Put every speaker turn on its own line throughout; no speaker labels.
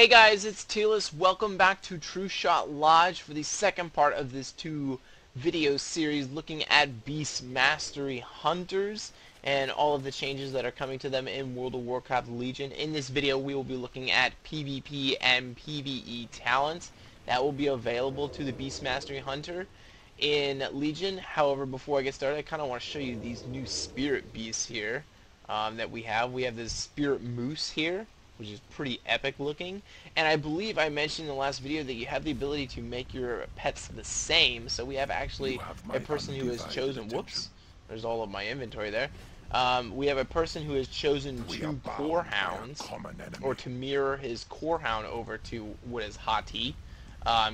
Hey guys, it's Tealus. Welcome back to True Shot Lodge for the second part of this video series looking at Beast Mastery Hunters and all of the changes that are coming to them in World of Warcraft Legion. In this video we will be looking at PvP and PvE talents that will be available to the Beast Mastery Hunter in Legion. However, before I get started, I kind of want to show you these new Spirit Beasts here that we have. We have this Spirit Moose here, which is pretty epic looking, and I believe I mentioned in the last video that you have the ability to make your pets the same. So we have actually a person who has chosen, whoops, there's all of my inventory there. We have a person who has chosen two core hounds, or to mirror his core hound over to what is Hati.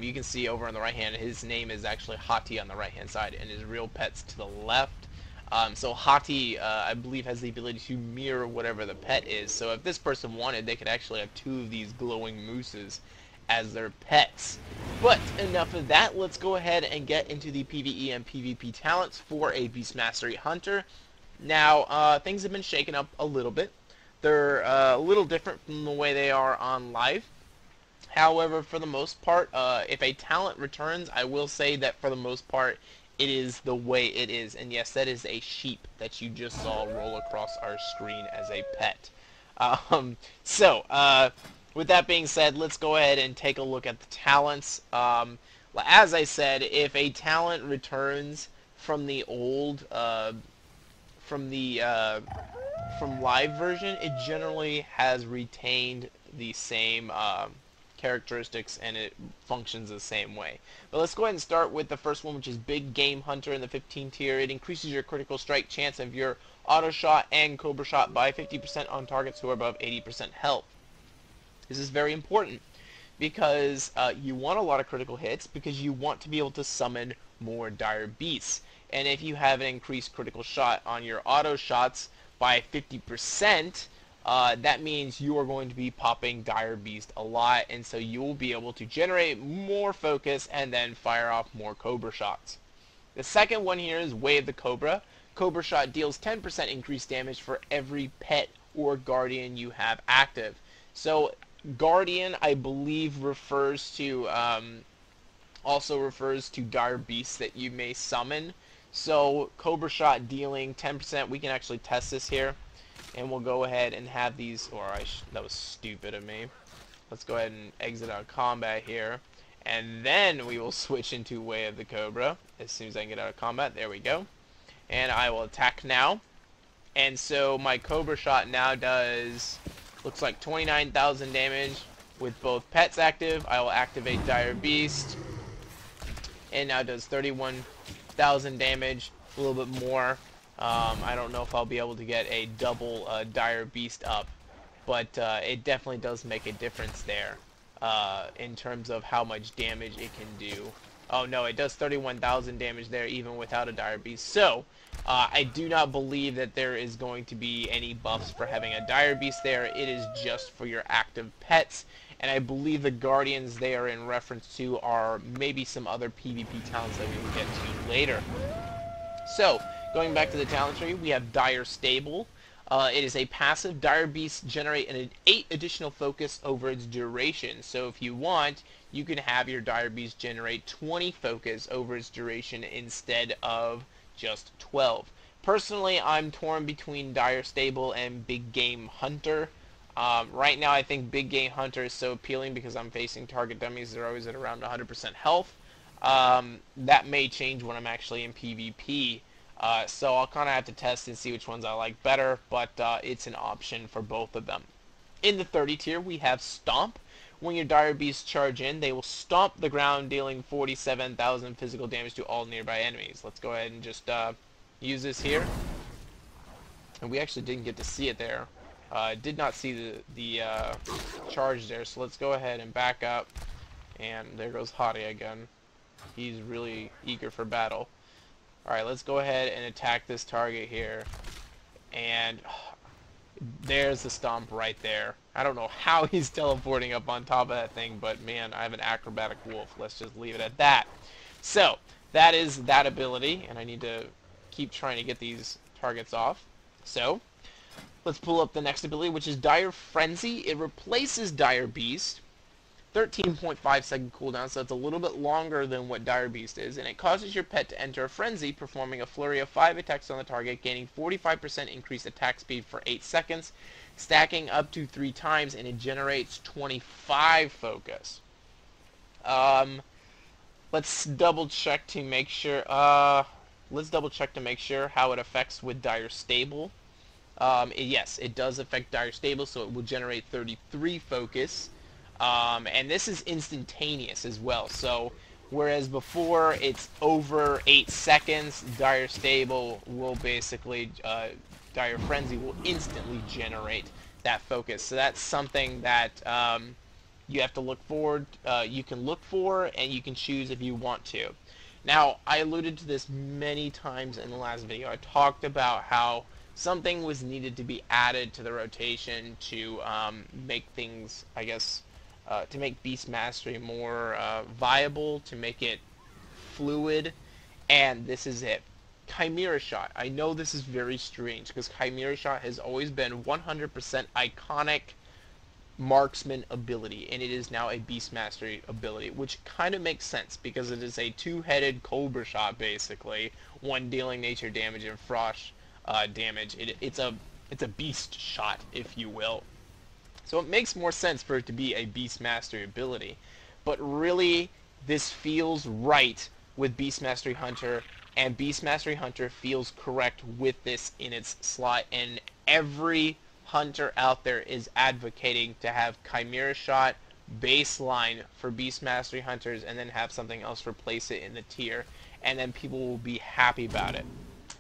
You can see over on the right hand, his name is actually Hati on the right hand side, and his real pet's to the left. So Hati, I believe, has the ability to mirror whatever the pet is. So if this person wanted, they could actually have two of these glowing mooses as their pets. But enough of that. Let's go ahead and get into the PvE and PvP talents for a Beast Mastery Hunter. Now, things have been shaken up a little bit. They're a little different from the way they are on live. However, for the most part, if a talent returns, I will say that for the most part, it is the way it is. And yes, that is a sheep that you just saw roll across our screen as a pet. With that being said, let's go ahead and take a look at the talents. As I said, if a talent returns from the old, from live version, it generally has retained the same characteristics, and it functions the same way. But let's go ahead and start with the first one, which is Big Game Hunter in the 15 tier. It increases your critical strike chance of your auto shot and cobra shot by 50% on targets who are above 80% health. This is very important because you want a lot of critical hits because you want to be able to summon more dire beasts. And if you have an increased critical shot on your auto shots by 50%, that means you are going to be popping Dire Beast a lot, and so you will be able to generate more focus and then fire off more Cobra shots. The second one here is Way of the Cobra. Cobra shot deals 10% increased damage for every pet or guardian you have active. So guardian, I believe, also refers to Dire Beasts that you may summon. So Cobra shot dealing 10%, we can actually test this here. And we'll go ahead and have these, that was stupid of me. Let's go ahead and exit out of combat here. And then we will switch into Way of the Cobra as soon as I can get out of combat. There we go. And I will attack now. And so my Cobra shot now does, looks like 29,000 damage with both pets active. I will activate Dire Beast. And now does 31,000 damage, a little bit more. I don't know if I'll be able to get a double Dire Beast up, but it definitely does make a difference there in terms of how much damage it can do. Oh no, it does 31,000 damage there even without a Dire Beast. So I do not believe that there is going to be any buffs for having a Dire Beast there. It is just for your active pets, and I believe the Guardians they are in reference to are maybe some other PvP talents that we will get to later. So, going back to the talent tree, we have Dire Stable. It is a passive. Dire Beasts generate an 8 additional focus over its duration. So if you want, you can have your Dire Beast generate 20 focus over its duration instead of just 12. Personally, I'm torn between Dire Stable and Big Game Hunter. Right now, I think Big Game Hunter is so appealing because I'm facing target dummies. They're always at around 100% health. That may change when I'm actually in PvP. So I'll kind of have to test and see which ones I like better, but it's an option for both of them. In the 30 tier, we have Stomp. When your Dire Beasts charge in, they will stomp the ground, dealing 47,000 physical damage to all nearby enemies. Let's go ahead and just use this here. And we actually didn't get to see it there. Did not see the charge there, so let's go ahead and back up. And there goes Hati again. He's really eager for battle. Alright, let's go ahead and attack this target here. And there's the stomp right there. I don't know how he's teleporting up on top of that thing, but man, I have an acrobatic wolf. Let's just leave it at that. So, that is that ability, and I need to keep trying to get these targets off. So, let's pull up the next ability, which is Dire Frenzy. It replaces Dire Beast, 13.5-second cooldown, so it's a little bit longer than what Dire Beast is, and it causes your pet to enter a frenzy, performing a flurry of 5 attacks on the target, gaining 45% increased attack speed for 8 seconds, stacking up to 3 times, and it generates 25 focus. Let's double check to make sure. Let's double check to make sure how it affects with Dire Stable. Yes, it does affect Dire Stable, so it will generate 33 focus. And this is instantaneous as well. So whereas before it's over 8 seconds, Dire Stable will basically, Dire Frenzy will instantly generate that focus. So that's something that you have to look forward, you can look for, and you can choose if you want to. Now, I alluded to this many times in the last video. I talked about how something was needed to be added to the rotation to make things, I guess, to make Beast Mastery more viable, to make it fluid, and this is it. Chimera Shot. I know this is very strange, because Chimera Shot has always been 100% iconic marksman ability, and it is now a Beast Mastery ability, which kind of makes sense because it is a two-headed Cobra Shot, basically, one dealing nature damage and frost damage. It's a beast shot, if you will. So it makes more sense for it to be a Beast Mastery ability, but really this feels right with Beast Mastery Hunter, and Beast Mastery Hunter feels correct with this in its slot, and every hunter out there is advocating to have Chimera Shot baseline for Beast Mastery Hunters and then have something else replace it in the tier, and then people will be happy about it.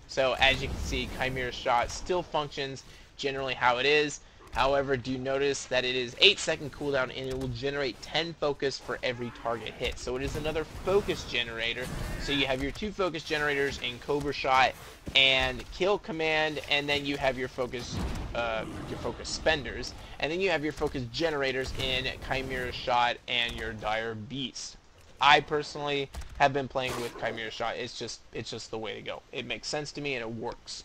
So as you can see, Chimera Shot still functions generally how it is. However, do notice that it is 8-second cooldown and it will generate 10 focus for every target hit. So it is another focus generator. So you have your 2 focus generators in Cobra Shot and Kill Command, and then you have your focus spenders, and then you have your focus generators in Chimera Shot and your Dire Beast. I personally have been playing with Chimera Shot. It's just the way to go. It makes sense to me and it works.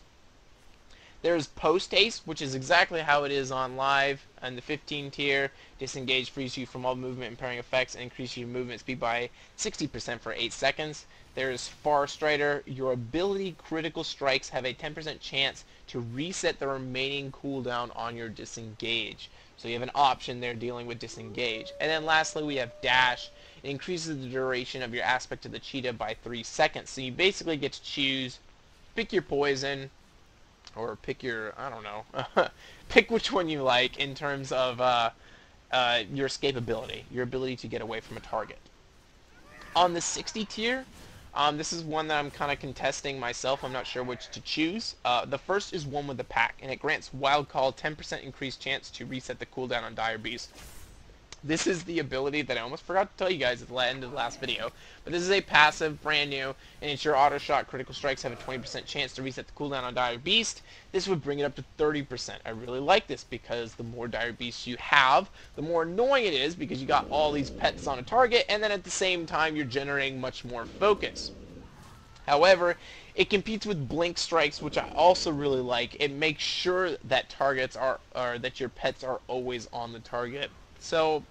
There's Post Haste, which is exactly how it is on live. And the 15 tier, Disengage frees you from all movement impairing effects and increases your movement speed by 60% for 8 seconds. There's Far Strider. Your ability critical strikes have a 10% chance to reset the remaining cooldown on your Disengage. So you have an option there dealing with Disengage. And then lastly, we have Dash. It increases the duration of your aspect of the cheetah by 3 seconds. So you basically get to choose, pick your poison, or pick your, I don't know, pick which one you like in terms of your escapability, your ability to get away from a target. On the 60 tier, this is one that I'm kind of contesting myself. I'm not sure which to choose. The first is One with the Pack, and it grants Wild Call 10% increased chance to reset the cooldown on Dire Beast. This is the ability that I almost forgot to tell you guys at the end of the last video. But this is a passive, brand new, and it's your auto shot. Critical strikes have a 20% chance to reset the cooldown on Dire Beast. This would bring it up to 30%. I really like this because the more Dire Beasts you have, the more annoying it is because you got all these pets on a target, and then at the same time you're generating much more focus. However, it competes with blink strikes, which I also really like. It makes sure that targets are, or that your pets are always on the target. So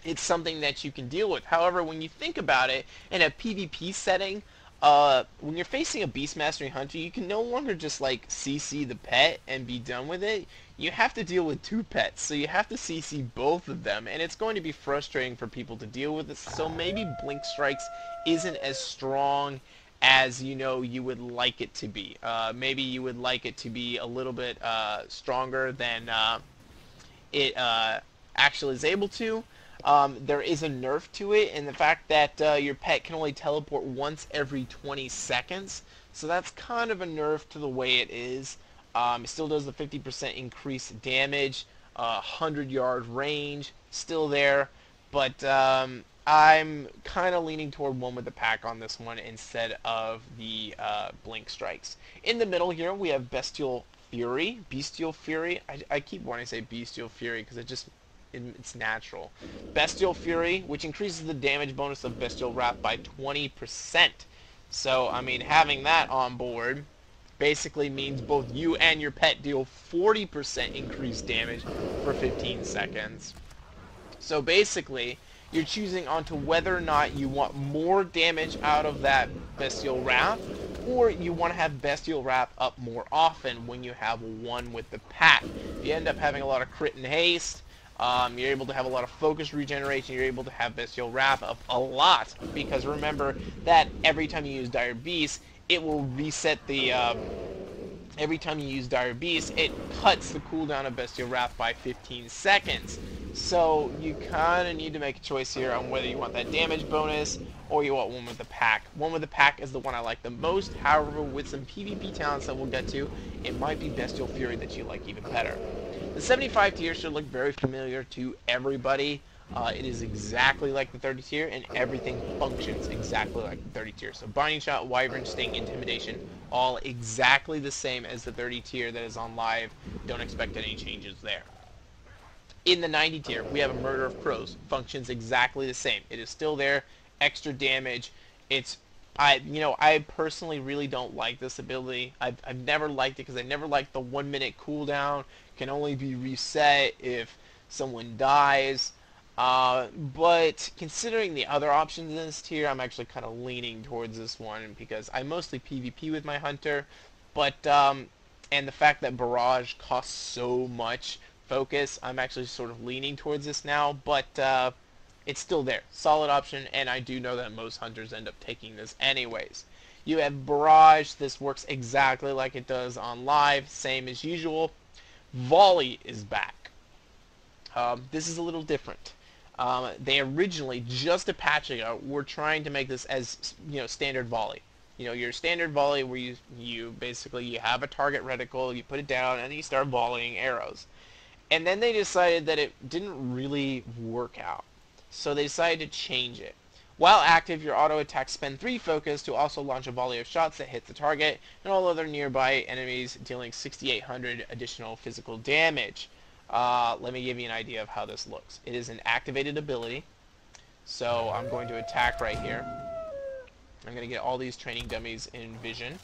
it's something that you can deal with. However, when you think about it, in a PvP setting, when you're facing a Beast Mastery Hunter, you can no longer just like CC the pet and be done with it. You have to deal with 2 pets, so you have to CC both of them, and it's going to be frustrating for people to deal with this. So maybe Blink Strikes isn't as strong as you would like it to be. Maybe you would like it to be a little bit stronger than it actually is able to. There is a nerf to it in the fact that your pet can only teleport once every 20 seconds. So that's kind of a nerf to the way it is. It still does the 50% increased damage, 100-yard range, still there. But I'm kind of leaning toward One with the Pack on this one instead of the Blink Strikes. In the middle here, we have Bestial Fury. I keep wanting to say Bestial Fury because it's natural. Bestial Fury, which increases the damage bonus of Bestial Wrath by 20%. So, I mean, having that on board basically means both you and your pet deal 40% increased damage for 15 seconds. So basically, you're choosing onto whether or not you want more damage out of that Bestial Wrath, or you want to have Bestial Wrath up more often when you have one with the pack. If you end up having a lot of crit and haste, you're able to have a lot of focus regeneration, you're able to have Bestial Wrath up a lot, because remember that every time you use Dire Beast, it will reset the, every time you use Dire Beast, it cuts the cooldown of Bestial Wrath by 15 seconds. So you kind of need to make a choice here on whether you want that damage bonus or you want one with the pack. One with the pack is the one I like the most. However, with some PvP talents that we'll get to, it might be Bestial Fury that you like even better. The 75 tier should look very familiar to everybody. It is exactly like the 30 tier, and everything functions exactly like the 30 tier. So Binding Shot, Wyvern, Sting, Intimidation, all exactly the same as the 30 tier that is on live. Don't expect any changes there. In the 90 tier, we have a Murder of Crows. Functions exactly the same. It is still there, extra damage. I personally really don't like this ability. I've never liked it because I never liked the 1 minute cooldown. Can only be reset if someone dies. But considering the other options in this tier, I'm actually kind of leaning towards this one because I mostly PvP with my hunter. But and the fact that Barrage costs so much focus, I'm actually sort of leaning towards this now. But it's still there. Solid option, and I do know that most hunters end up taking this anyways. You have Barrage. This works exactly like it does on live, same as usual. Volley is back. This is a little different. They originally, just a patch ago, were trying to make this as, standard volley. Your standard volley where you basically you have a target reticle, you put it down, and you start volleying arrows. And then they decided that it didn't really work out. So they decided to change it. While active, your auto attacks spend 3 focus to also launch a volley of shots that hit the target, and all other nearby enemies dealing 6,800 additional physical damage. Let me give you an idea of how this looks. It is an activated ability. So I'm going to attack right here. I'm going to get all these training dummies in vision.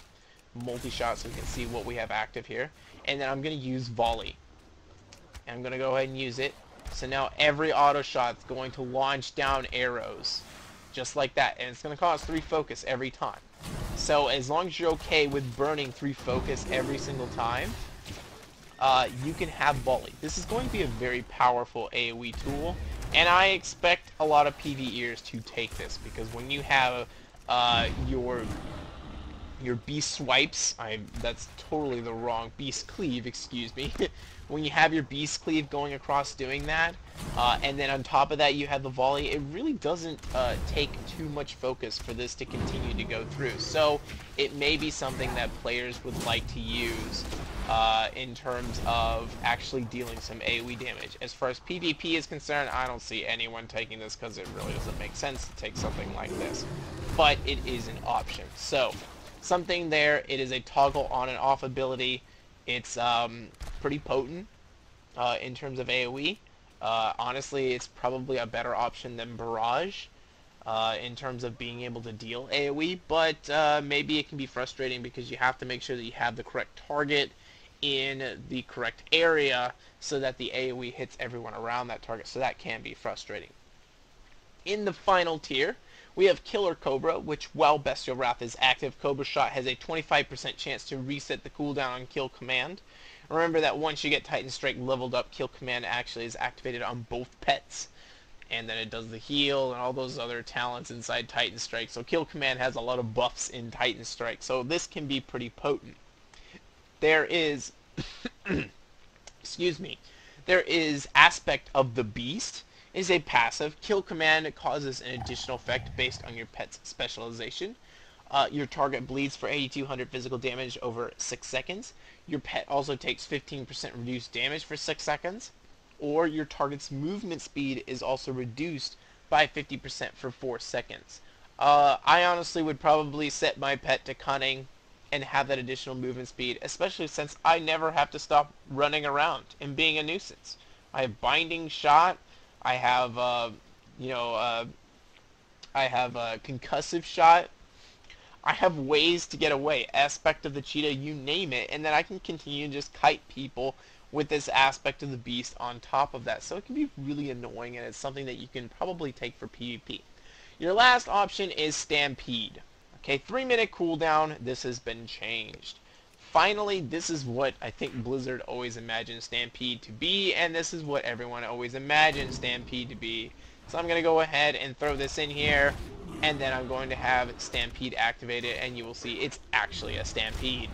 Multi-shot so we can see what we have active here. And then I'm going to use volley. And I'm going to go ahead and use it. So now every auto shot is going to launch down arrows. Just like that. And it's going to cost 3 focus every time. So as long as you're okay with burning 3 focus every single time, you can have volley. This is going to be a very powerful AoE tool, and I expect a lot of PvEers to take this, because when you have your beast swipes, that's totally the wrong, beast cleave, excuse me. When you have your beast cleave going across doing that, and then on top of that you have the volley, it really doesn't take too much focus for this to continue to go through. So it may be something that players would like to use in terms of actually dealing some AoE damage. As far as PvP is concerned, I don't see anyone taking this because it really doesn't make sense to take something like this. But it is an option. So something there, it is a toggle on and off ability. It's pretty potent in terms of AoE. Honestly, it's probably a better option than Barrage in terms of being able to deal AoE, but maybe it can be frustrating because you have to make sure that you have the correct target in the correct area so that the AoE hits everyone around that target, so that can be frustrating. In the final tier, we have Killer Cobra, which while Bestial Wrath is active, Cobra Shot has a 25% chance to reset the cooldown on Kill Command. Remember that once you get Titan Strike leveled up, Kill Command actually is activated on both pets. And then it does the heal and all those other talents inside Titan Strike. So Kill Command has a lot of buffs in Titan Strike. So this can be pretty potent. There is, excuse me, there is Aspect of the Beast. It is a passive. Kill Command causes an additional effect based on your pet's specialization. Your target bleeds for 8,200 physical damage over 6 seconds. Your pet also takes 15% reduced damage for 6 seconds. Or your target's movement speed is also reduced by 50% for 4 seconds. I honestly would probably set my pet to Cunning and have that additional movement speed, especially since I never have to stop running around and being a nuisance. I have Binding Shot. I have, I have a Concussive Shot. I have ways to get away. Aspect of the Cheetah, you name it, and then I can continue to just kite people with this aspect of the beast on top of that. So it can be really annoying, and it's something that you can probably take for PvP. Your last option is Stampede. Okay, 3-minute cooldown. This has been changed. Finally, this is what I think Blizzard always imagined Stampede to be, and this is what everyone always imagined Stampede to be. So I'm going to go ahead and throw this in here, and then I'm going to have Stampede activated, and you will see it's actually a Stampede.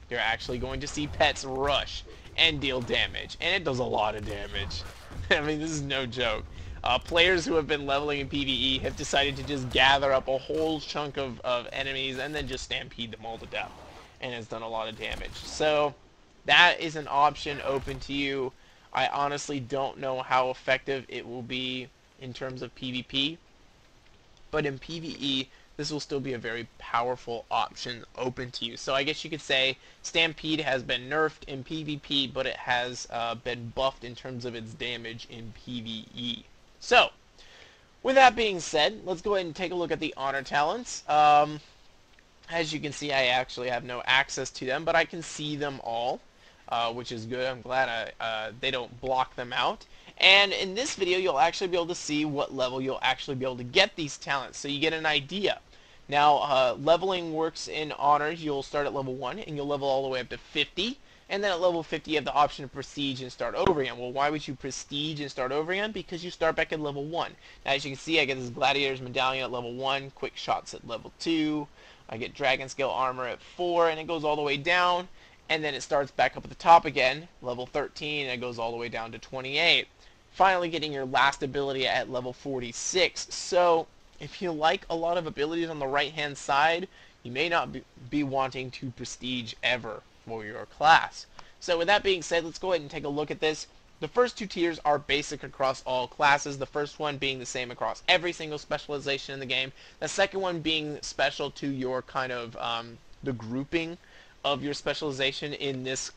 You're actually going to see pets rush and deal damage, and it does a lot of damage. I mean, this is no joke. Players who have been leveling in PvE have decided to just gather up a whole chunk of enemies and then just stampede them all to death, and it's done a lot of damage. So that is an option open to you. I honestly don't know how effective it will be in terms of PvP, but in PvE this will still be a very powerful option open to you. So I guess you could say Stampede has been nerfed in PvP, but it has been buffed in terms of its damage in PvE. So, with that being said, let's go ahead and take a look at the honor talents. As you can see, I actually have no access to them, but I can see them all, which is good. I'm glad they don't block them out. And in this video, you'll actually be able to see what level you'll actually be able to get these talents, so you get an idea. Now, leveling works in honors. You'll start at level 1, and you'll level all the way up to 50. And then at level 50, you have the option to prestige and start over again. Well, why would you prestige and start over again? Because you start back at level 1. Now, as you can see, I get this Gladiator's Medallion at level 1, Quick Shots at level 2. I get Dragon Scale Armor at 4, and it goes all the way down. And then it starts back up at the top again, level 13, and it goes all the way down to 28. Finally getting your last ability at level 46. So, if you like a lot of abilities on the right-hand side, you may not be wanting to prestige ever for your class. So with that being said, let's go ahead and take a look at this. The first two tiers are basic across all classes, the first one being the same across every single specialization in the game, the second one being special to your kind of the grouping of your specialization. In this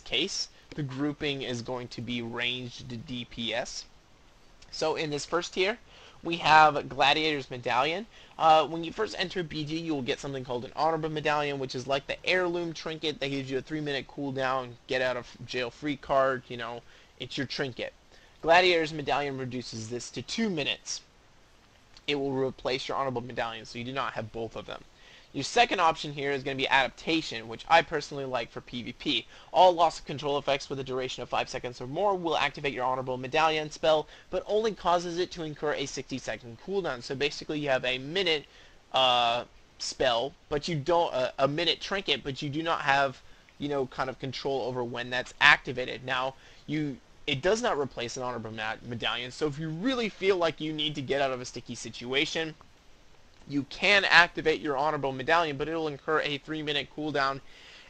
case, the grouping is going to be ranged to DPS. So in this first tier, we have Gladiator's Medallion. When you first enter BG, you will get something called an Honorable Medallion, which is like the heirloom trinket that gives you a 3-minute cooldown, get out of jail free card, you know, it's your trinket. Gladiator's Medallion reduces this to 2 minutes. It will replace your Honorable Medallion, so you do not have both of them. Your second option here is going to be Adaptation, which I personally like for PvP. All loss of control effects with a duration of 5 seconds or more will activate your Honorable Medallion spell, but only causes it to incur a 60-second cooldown. So basically you have a minute spell, but you don't, a minute trinket, but you do not have, you know, kind of control over when that's activated. Now, it does not replace an Honorable Medallion, so if you really feel like you need to get out of a sticky situation, you can activate your Honorable Medallion, but it'll incur a 3-minute cooldown,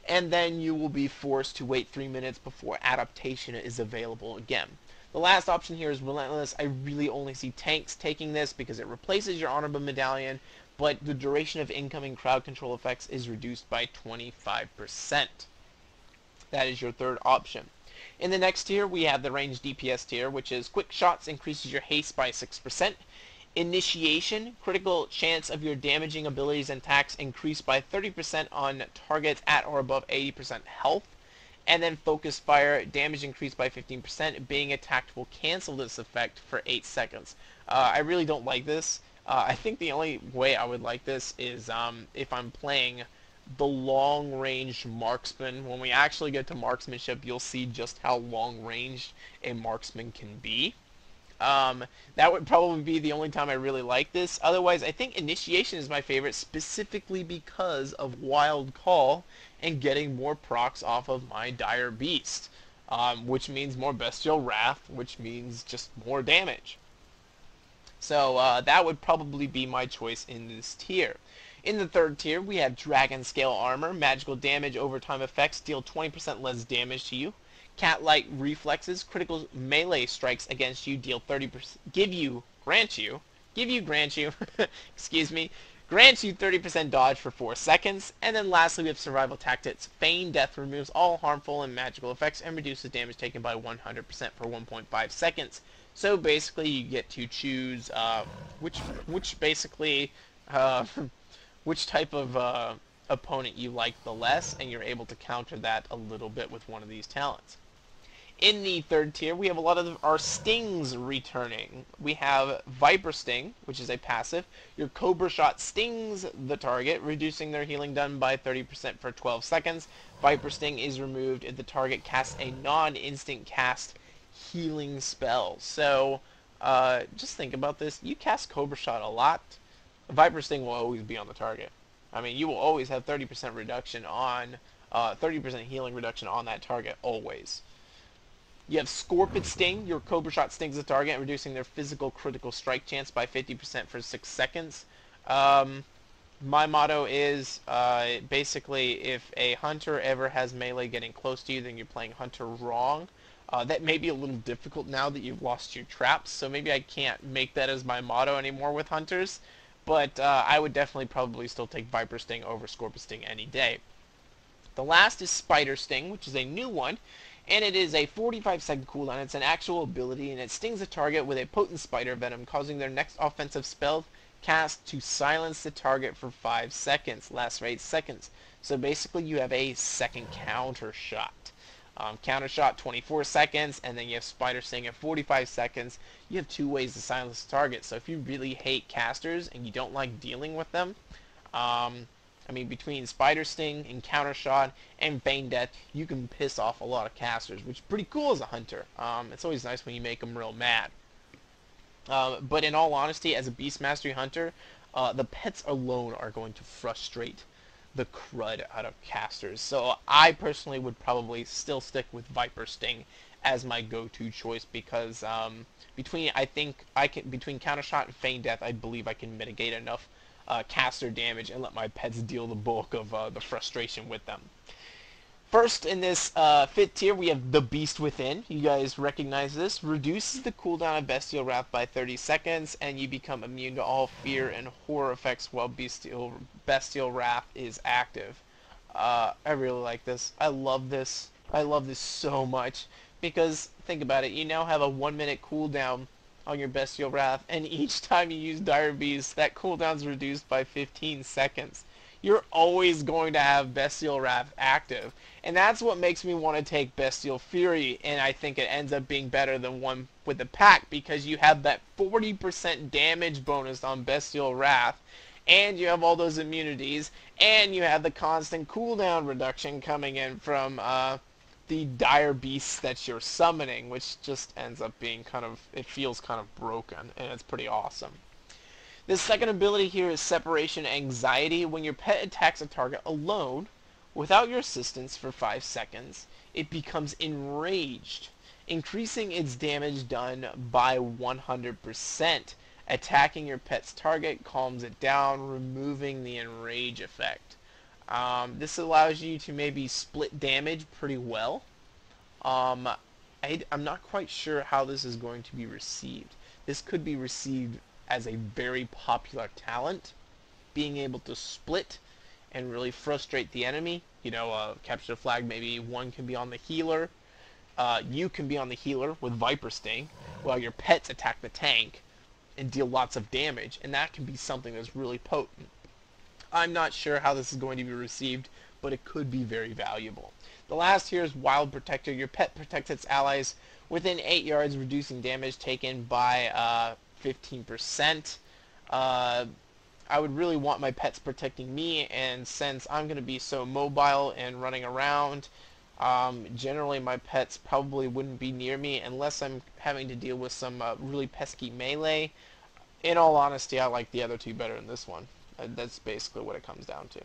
and then you will be forced to wait 3 minutes before Adaptation is available again. The last option here is Relentless. I really only see tanks taking this because it replaces your Honorable Medallion, but the duration of incoming crowd control effects is reduced by 25%. That is your third option. In the next tier, we have the ranged DPS tier, which is Quick Shots increases your haste by 6%. Initiation, critical chance of your damaging abilities and attacks increase by 30% on targets at or above 80% health. And then Focus Fire, damage increased by 15%. Being attacked will cancel this effect for 8 seconds. I really don't like this. I think the only way I would like this is if I'm playing the long-range marksman. When we actually get to marksmanship, you'll see just how long-range a marksman can be. That would probably be the only time I really like this. Otherwise, I think Initiation is my favorite, specifically because of Wild Call and getting more procs off of my Dire Beast, which means more Bestial Wrath, which means just more damage. So that would probably be my choice in this tier. In the third tier, we have Dragon Scale Armor. Magical damage overtime effects deal 20% less damage to you. Cat-like reflexes, critical melee strikes against you deal 30%, grant you, excuse me, grants you 30% dodge for 4 seconds. And then lastly, we have Survival Tactics. Feign Death removes all harmful and magical effects and reduces damage taken by 100% for 1.5 seconds. So basically, you get to choose which type of opponent you like the less, and you're able to counter that a little bit with one of these talents. In the third tier, we have a lot of our stings returning. We have Viper Sting, which is a passive. Your Cobra Shot stings the target, reducing their healing done by 30% for 12 seconds. Viper Sting is removed if the target casts a non-instant cast healing spell. So, just think about this. You cast Cobra Shot a lot, Viper Sting will always be on the target. I mean, you will always have 30% reduction on, 30% healing reduction on that target, always. You have Scorpid Sting. Your Cobra Shot stings the target, reducing their physical critical strike chance by 50% for 6 seconds. My motto is, basically, if a hunter ever has melee getting close to you, then you're playing hunter wrong. That may be a little difficult now that you've lost your traps, so maybe I can't make that as my motto anymore with hunters. But I would definitely probably still take Viper Sting over Scorpid Sting any day. The last is Spider Sting, which is a new one, and it is a 45-second cooldown. It's an actual ability, and it stings a target with a potent spider venom, causing their next offensive spell cast to silence the target for 5 seconds. Lasts for 8 seconds. So basically you have a second counter shot. Counter shot 24 seconds, and then you have Spider Sting at 45 seconds. You have 2 ways to silence the target. So if you really hate casters and you don't like dealing with them, I mean, between Spider Sting and Counter Shot and Feign Death, you can piss off a lot of casters, which is pretty cool as a hunter. It's always nice when you make them real mad. But in all honesty, as a Beast Mastery hunter, the pets alone are going to frustrate the crud out of casters. So I personally would probably still stick with Viper Sting as my go-to choice because between Counter Shot and Feign Death, I believe I can mitigate enough caster damage and let my pets deal the bulk of the frustration with them. First in this 5th tier, we have the Beast Within. You guys recognize this. Reduces the cooldown of Bestial Wrath by 30 seconds, and you become immune to all fear and horror effects while Bestial Wrath is active. I really like this. I love this. I love this so much because, think about it, you now have a 1-minute cooldown on your Bestial Wrath, and each time you use Dire Beast, that cooldown's reduced by 15 seconds. You're always going to have Bestial Wrath active, and that's what makes me want to take Bestial Fury, and I think it ends up being better than one with the pack, because you have that 40% damage bonus on Bestial Wrath, and you have all those immunities, and you have the constant cooldown reduction coming in from the dire beasts that you're summoning, which just ends up being it feels kind of broken, and it's pretty awesome. The second ability here is Separation Anxiety. When your pet attacks a target alone, without your assistance for 5 seconds, it becomes enraged, increasing its damage done by 100%. Attacking your pet's target calms it down, removing the enrage effect. This allows you to maybe split damage pretty well. I'm not quite sure how this is going to be received. This could be received as a very popular talent, being able to split and really frustrate the enemy. You know, capture the flag, maybe one can be on the healer. You can be on the healer with Viper Sting, while your pets attack the tank and deal lots of damage, and that can be something that's really potent. I'm not sure how this is going to be received, but it could be very valuable. The last here is Wild Protector. Your pet protects its allies within 8 yards, reducing damage taken by 15%. I would really want my pets protecting me, and since I'm going to be so mobile and running around, generally my pets probably wouldn't be near me unless I'm having to deal with some really pesky melee. In all honesty, I like the other two better than this one. That's basically what it comes down to.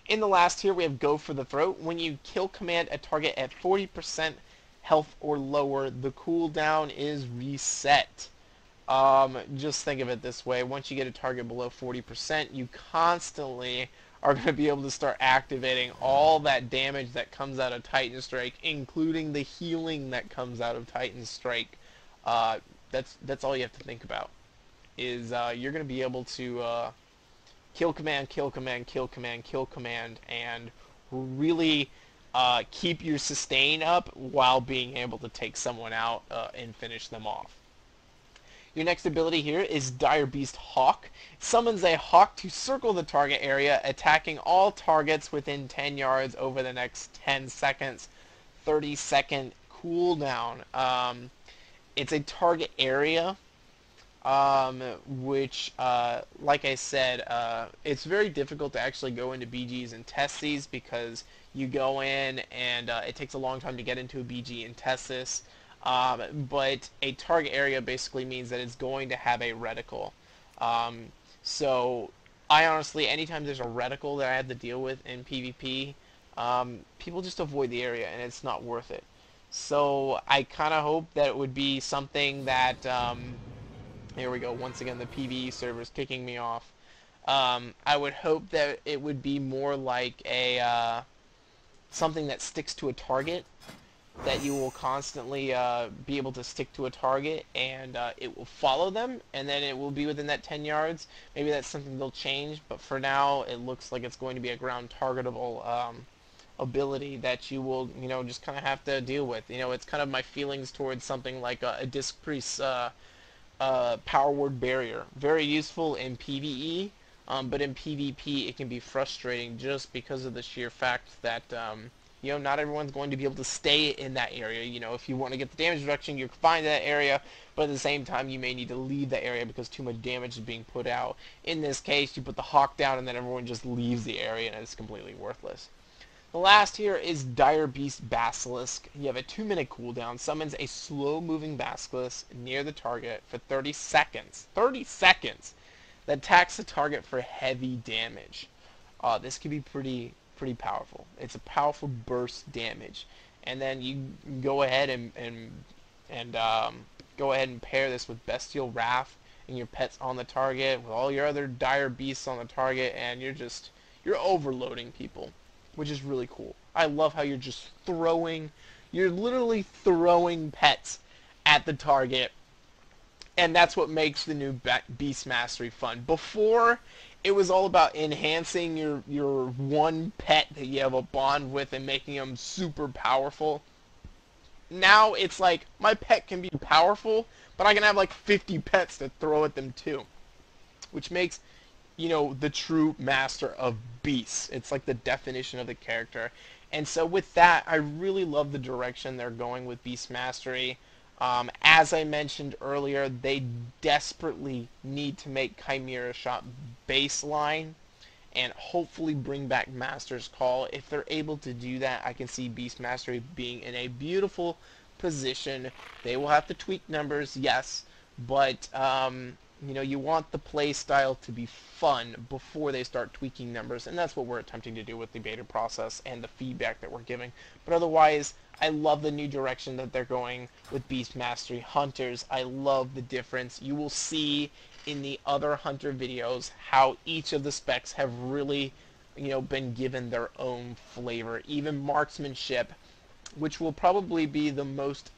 In the last tier, we have Go for the Throat. When you kill command a target at 40% health or lower, the cooldown is reset. Just think of it this way. Once you get a target below 40%, you constantly are going to be able to start activating all that damage that comes out of Titan Strike, including the healing that comes out of Titan Strike. That's all you have to think about. Is you're going to be able to kill command, kill command, kill command, kill command, and really keep your sustain up while being able to take someone out and finish them off. Your next ability here is Dire Beast Hawk. It summons a hawk to circle the target area, attacking all targets within 10 yards over the next 10 seconds. 30-second cooldown. It's a target area, which, like I said, it's very difficult to actually go into BGs and test these because you go in and it takes a long time to get into a BG and test this. But a target area basically means that it's going to have a reticle. Um, so I honestly, anytime there's a reticle that I have to deal with in PvP, people just avoid the area and it's not worth it. So I kind of hope that it would be something that here we go. Once again, the PvE server's kicking me off. I would hope that it would be more like a something that sticks to a target, that you will constantly be able to stick to a target and it will follow them, and then it will be within that 10 yards. Maybe that's something they'll change, but for now it looks like it's going to be a ground targetable ability that you will, just kind of have to deal with. It's kind of my feelings towards something like a disc priest power word barrier. Very useful in PvE, but in PvP it can be frustrating just because of the sheer fact that not everyone's going to be able to stay in that area. If you want to get the damage reduction, you can find that area, but at the same time you may need to leave that area because too much damage is being put out. In this case, you put the hawk down and then everyone just leaves the area and it's completely worthless. The last here is Dire Beast Basilisk. You have a 2-minute cooldown. Summons a slow-moving basilisk near the target for 30 seconds. 30 seconds! That attacks the target for heavy damage. This could be pretty powerful. It's a powerful burst damage. And then you go ahead and go ahead and pair this with Bestial Wrath and your pets on the target, with all your other dire beasts on the target, and you're overloading people, which is really cool. I love how you're literally throwing pets at the target, and that's what makes the new Beast Mastery fun. Before, it was all about enhancing your one pet that you have a bond with and making them super powerful. Now it's like, my pet can be powerful, but I can have like 50 pets to throw at them too, which makes the true master of beasts. It's like the definition of the character. And so with that, I really love the direction they're going with Beast Mastery. As I mentioned earlier, they desperately need to make Chimera Shot baseline and hopefully bring back Master's Call. If they're able to do that, I can see Beast Mastery being in a beautiful position. They will have to tweak numbers, yes, but you want the play style to be fun before they start tweaking numbers, and that's what we're attempting to do with the beta process and the feedback that we're giving. But otherwise, I love the new direction that they're going with Beast Mastery Hunters. I love the difference. You will see in the other Hunter videos how each of the specs have really, been given their own flavor. Even Marksmanship, which will probably be the most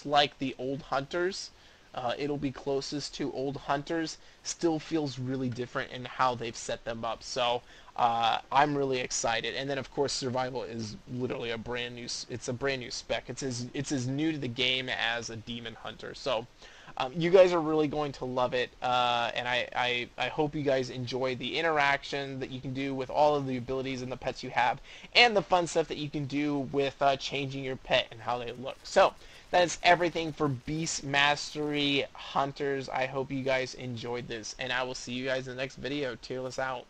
like the old Hunters, it'll be closest to old Hunters, still feels really different in how they've set them up. So I'm really excited. And then of course Survival is literally a brand new spec. It's as new to the game as a Demon Hunter. So you guys are really going to love it, and I hope you guys enjoy the interaction that you can do with all of the abilities and the pets you have, and the fun stuff that you can do with changing your pet and how they look. So that is everything for Beast Mastery Hunters. I hope you guys enjoyed this, and I will see you guys in the next video. Tearless out.